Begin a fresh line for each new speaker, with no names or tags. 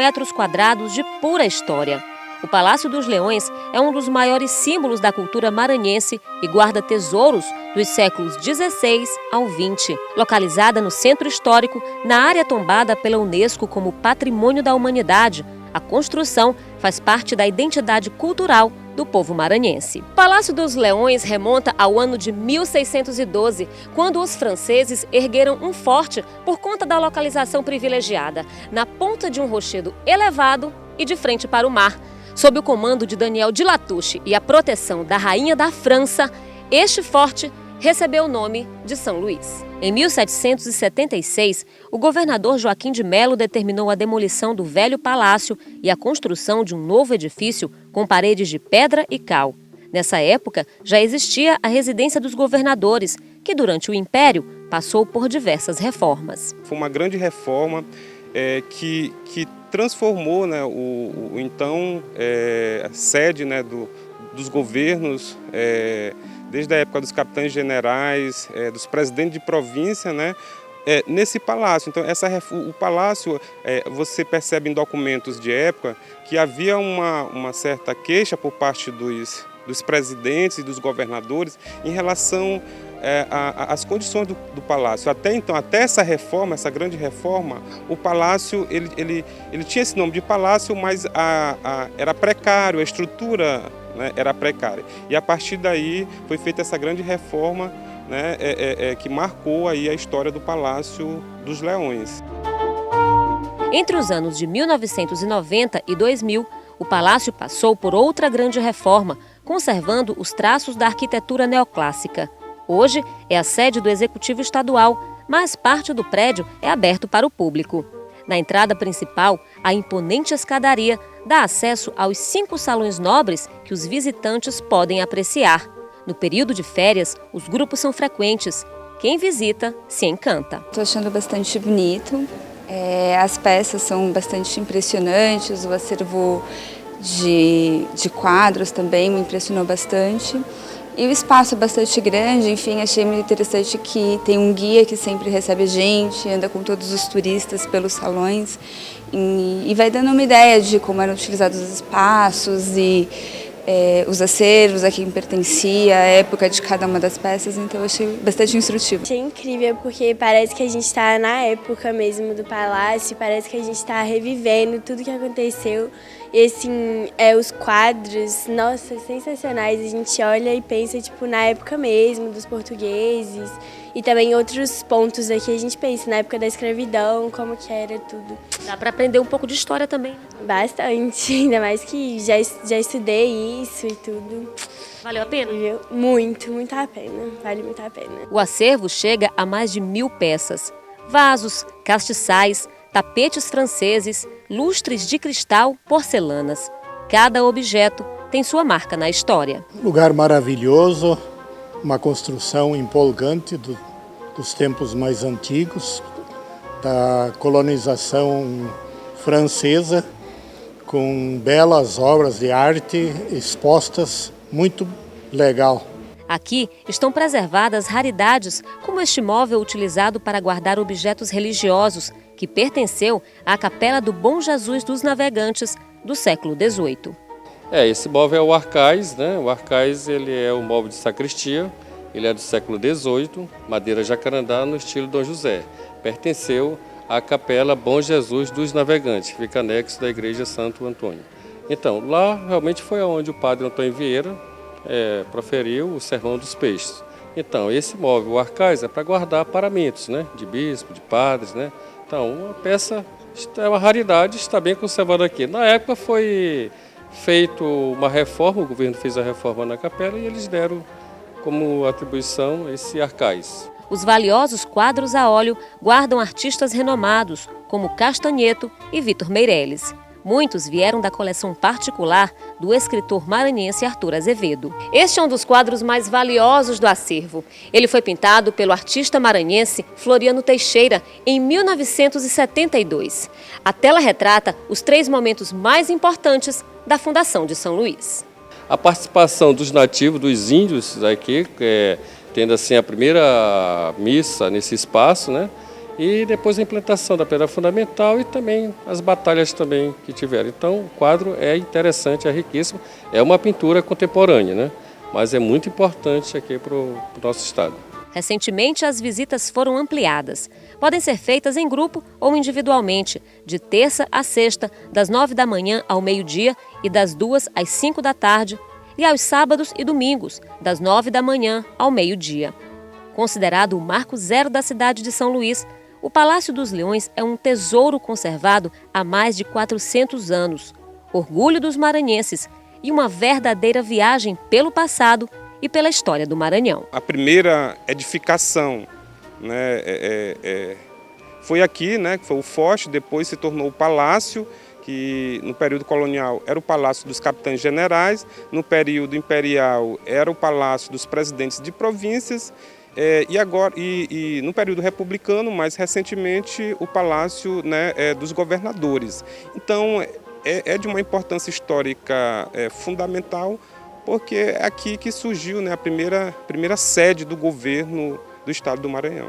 metros quadrados de pura história. O Palácio dos Leões é um dos maiores símbolos da cultura maranhense e guarda tesouros dos séculos XVI ao XX. Localizada no centro histórico, na área tombada pela Unesco como Patrimônio da Humanidade, a construção faz parte da identidade cultural do povo maranhense. O Palácio dos Leões remonta ao ano de 1612, quando os franceses ergueram um forte por conta da localização privilegiada, na ponta de um rochedo elevado e de frente para o mar. Sob o comando de Daniel de Latouche e a proteção da Rainha da França, este forte recebeu o nome de São Luís. Em 1776, o governador Joaquim de Melo determinou a demolição do velho palácio e a construção de um novo edifício com paredes de pedra e cal. Nessa época, já existia a residência dos governadores, que durante o Império passou por diversas reformas.
Foi uma grande reforma que transformou, né, a sede, né, dos governos, desde a época dos capitães generais, dos presidentes de província, né, nesse palácio. Então, o palácio, você percebe em documentos de época que havia uma certa queixa por parte dos presidentes e dos governadores em relação às condições do palácio. Até então, até essa reforma, essa grande reforma, o palácio ele tinha esse nome de palácio, mas era precário, a estrutura, né, era precária. E a partir daí foi feita essa grande reforma, né, que marcou aí a história do Palácio dos Leões.
Entre os anos de 1990 e 2000, o palácio passou por outra grande reforma, conservando os traços da arquitetura neoclássica. Hoje é a sede do Executivo Estadual, mas parte do prédio é aberto para o público. Na entrada principal, a imponente escadaria dá acesso aos 5 salões nobres que os visitantes podem apreciar. No período de férias, os grupos são frequentes. Quem visita se encanta.
Estou achando bastante bonito. As peças são bastante impressionantes, o acervo de quadros também me impressionou bastante. E o espaço é bastante grande, enfim, achei muito interessante que tem um guia que sempre recebe a gente, anda com todos os turistas pelos salões e vai dando uma ideia de como eram utilizados os espaços e os acervos, a quem pertencia, a época de cada uma das peças, então eu achei bastante instrutivo.
Achei incrível porque parece que a gente está na época mesmo do palácio, parece que a gente está revivendo tudo que aconteceu. E assim, os quadros, nossa, sensacionais, a gente olha e pensa tipo, na época mesmo dos portugueses e também outros pontos aqui a gente pensa na época da escravidão, como que era tudo.
Dá para aprender um pouco de história também, né?
Bastante, ainda mais que já estudei isso e tudo.
Valeu a pena?
Muito, muito a pena, vale muito a pena.
O acervo chega a mais de 1000 peças. Vasos, castiçais, tapetes franceses, lustres de cristal, porcelanas. Cada objeto tem sua marca na história.
Lugar maravilhoso, uma construção empolgante dos tempos mais antigos, da colonização francesa, com belas obras de arte expostas, muito legal.
Aqui estão preservadas raridades, como este móvel utilizado para guardar objetos religiosos, que pertenceu à Capela do Bom Jesus dos Navegantes do século XVIII.
Esse móvel é o arcais, né? O arcais ele é um móvel de sacristia, ele é do século XVIII, madeira jacarandá no estilo Dom José. Pertenceu à Capela Bom Jesus dos Navegantes, fica anexo da Igreja Santo Antônio. Então, lá realmente foi onde o padre Antônio Vieira proferiu o Sermão dos Peixes. Então, esse móvel, o arcais, é para guardar paramentos, né? De bispo, de padres, né? Então, uma peça é uma raridade, está bem conservada aqui. Na época foi feita uma reforma, o governo fez a reforma na capela e eles deram como atribuição esse arcais.
Os valiosos quadros a óleo guardam artistas renomados, como Castanheto e Vitor Meirelles. Muitos vieram da coleção particular do escritor maranhense Arthur Azevedo. Este é um dos quadros mais valiosos do acervo. Ele foi pintado pelo artista maranhense Floriano Teixeira em 1972. A tela retrata os 3 momentos mais importantes da fundação de São Luís.
A participação dos nativos, dos índios aqui, tendo assim a primeira missa nesse espaço, né? e depois a implantação da pedra fundamental e também as batalhas também que tiveram. Então o quadro é interessante, é riquíssimo, é uma pintura contemporânea, né? Mas é muito importante aqui para o nosso estado.
Recentemente, as visitas foram ampliadas. Podem ser feitas em grupo ou individualmente, de terça a sexta, das 9 da manhã ao meio-dia e das 2 às 5 da tarde, e aos sábados e domingos, das 9 da manhã ao meio-dia. Considerado o marco zero da cidade de São Luís, o Palácio dos Leões é um tesouro conservado há mais de 400 anos, orgulho dos maranhenses e uma verdadeira viagem pelo passado e pela história do Maranhão.
A primeira edificação, né, foi aqui, né, que foi o forte, depois se tornou o palácio, que no período colonial era o Palácio dos Capitães Generais, no período imperial era o Palácio dos Presidentes de Províncias, e no período republicano, mais recentemente, o Palácio, né, dos Governadores. Então, é de uma importância histórica fundamental, porque é aqui que surgiu, né, a primeira sede do governo do estado do Maranhão.